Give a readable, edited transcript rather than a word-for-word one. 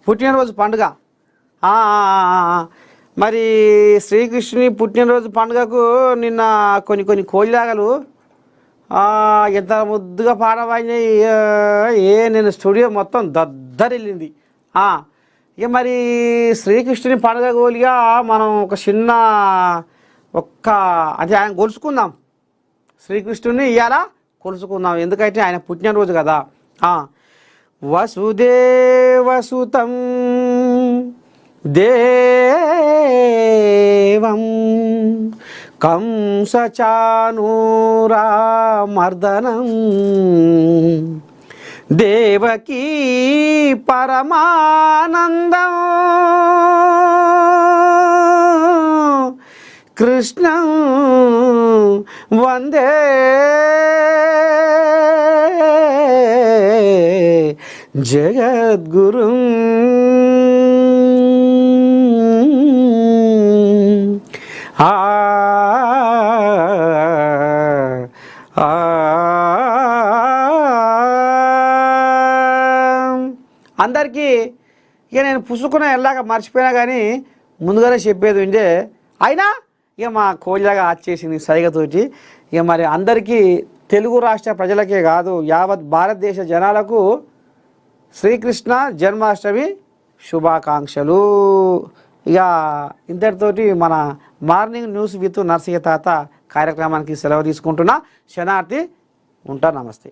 పుట్టినరోజు పండుగ. మరి శ్రీకృష్ణుని పుట్టినరోజు పండుగకు నిన్న కొన్ని కోయిలాగలు ఎంత ముద్దుగా పాడవాయినాయి. నేను స్టూడియో మొత్తం దద్దరిల్లింది. ఇక మరి శ్రీకృష్ణుని పండుగ గోలిగా మనం ఒక చిన్న అంటే ఆయన కొలుసుకుందాం, శ్రీకృష్ణుని ఇవాళ కొలుసుకుందాం, ఎందుకంటే ఆయన పుట్టినరోజు కదా. వసుదేవసుతం దేవం కంసచానూరామర్దనం దేవకీ పరమానందం కృష్ణం వందే జగద్గురుం. అందరికీ ఇక నేను పుసుకున్న ఎలాగ మర్చిపోయినా కానీ ముందుగానే చెప్పేది ఉండే, అయినా ఇక మా కోళ్ళగా ఆచేసింది సైగతోటి. ఇక మరి అందరికీ తెలుగు రాష్ట్ర ప్రజలకే కాదు యావత్ భారతదేశ జనాలకు శ్రీకృష్ణ జన్మాష్టమి శుభాకాంక్షలు. ఇక ఇంతటితోటి మన మార్నింగ్ న్యూస్ విత్ నర్సయ్య తాత కార్యక్రమానికి సెలవు తీసుకుంటున్నా. శనార్థి ఉంటా. నమస్తే.